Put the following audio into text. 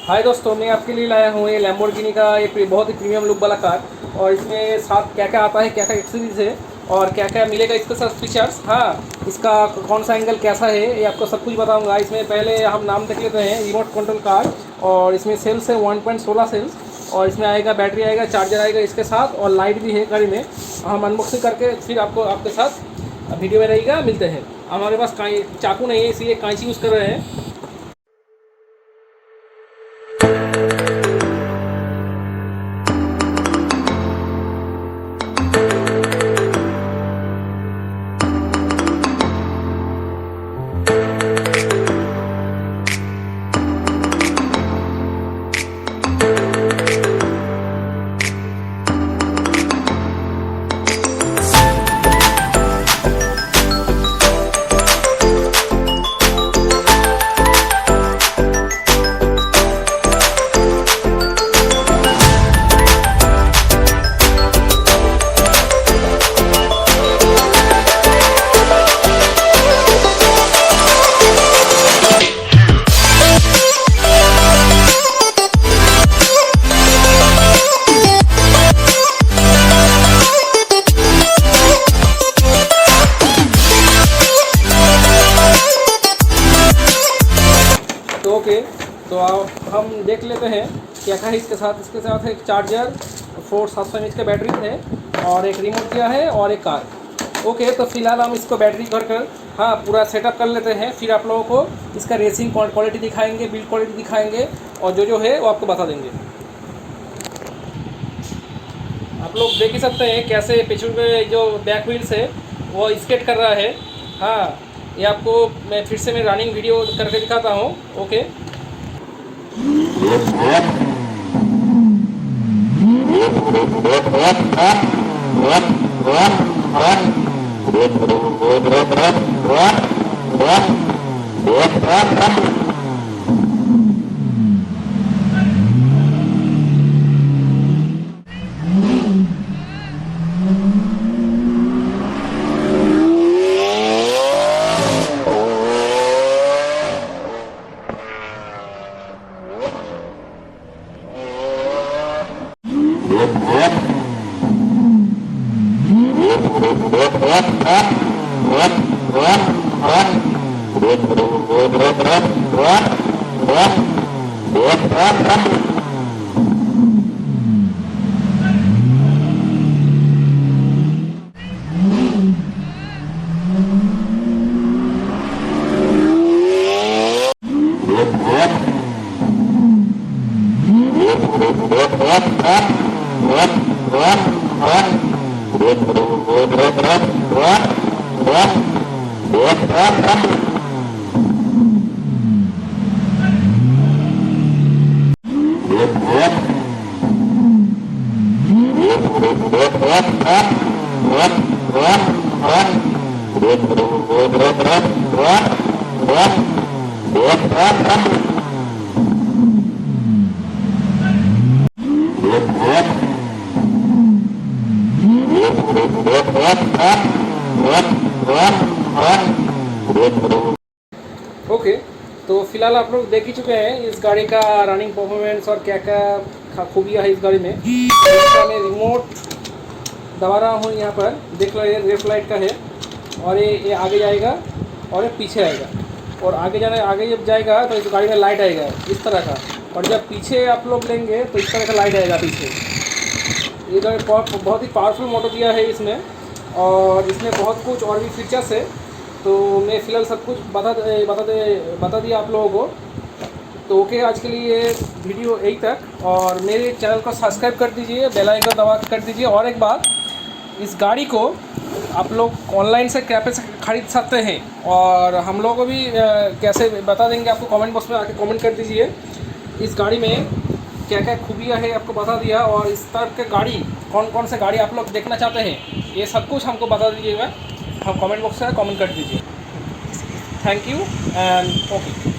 हाय दोस्तों, मैं आपके लिए लाया हूँ ये लैम्बोर्गिनी का ये बहुत ही प्रीमियम लुक वाला कार। और इसमें साथ क्या क्या आता है, क्या क्या एक्सेसरीज है और क्या क्या मिलेगा इसके साथ फीचर्स। हाँ, इसका कौन सा एंगल कैसा है ये आपको सब कुछ बताऊंगा। इसमें पहले हम नाम देख लेते हैं, रिमोट कंट्रोल कार। और इसमें सेल्स है 1.16 सेल्स। और इसमें आएगा बैटरी, आएगा चार्जर आएगा इसके साथ, और लाइट भी है गाड़ी में। हम अनबॉक्सिंग करके फिर आपको आपके साथ वीडियो में रहेगा, मिलते हैं। हमारे पास चाकू नहीं है, इसलिए कैंची यूज़ कर रहे हैं। ओके, तो हम देख लेते हैं क्या क्या है इसके साथ। इसके साथ एक चार्जर, 700 mAh का बैटरी है, और एक रिमोट दिया है, और एक कार। ओके, तो फिलहाल हम इसको बैटरी कर हाँ पूरा सेटअप कर लेते हैं। फिर आप लोगों को इसका रेसिंग क्वालिटी दिखाएंगे, बिल्ड क्वालिटी दिखाएंगे, और जो है वो आपको बता देंगे। आप लोग देख ही सकते हैं कैसे पीछे में जो बैक व्हील्स है वो स्केट कर रहा है। हाँ, ये आपको मैं फिर से रनिंग वीडियो करके दिखाता हूँ। ओके, ओके, तो फिलहाल आप लोग देख ही चुके हैं इस गाड़ी का रनिंग परफॉर्मेंस और क्या क्या खूबियाँ है इस गाड़ी में। इसका मैं रिमोट दबा रहा हूँ, यहाँ पर देख लो, ये लेफ्ट लाइट का है, और ये आगे जाएगा और ये पीछे आएगा। और आगे जब जाएगा तो इस गाड़ी में लाइट आएगा इस तरह का, और जब पीछे आप लोग लेंगे तो इस तरह का लाइट आएगा पीछे। ये गाड़ी बहुत ही पावरफुल मोटर दिया है इसमें, और इसमें बहुत कुछ और भी फीचर्स है। तो मैं फ़िलहाल सब कुछ बता दिया आप लोगों को। तो ओके, आज के लिए वीडियो यही तक, और मेरे चैनल को सब्सक्राइब कर दीजिए, बेल आइकन दबा कर दीजिए। और एक बात, इस गाड़ी को आप लोग ऑनलाइन से कैसे खरीद सकते हैं, और हम लोग को भी कैसे बता देंगे आपको। कमेंट बॉक्स में आके कमेंट कर दीजिए। इस गाड़ी में क्या क्या खूबियाँ है आपको बता दिया, और इस तरह के गाड़ी कौन कौन से गाड़ी आप लोग देखना चाहते हैं, ये सब कुछ हमको बता दीजिएगा। हम कमेंट बॉक्स में कमेंट कर दीजिए। Thank you and okay.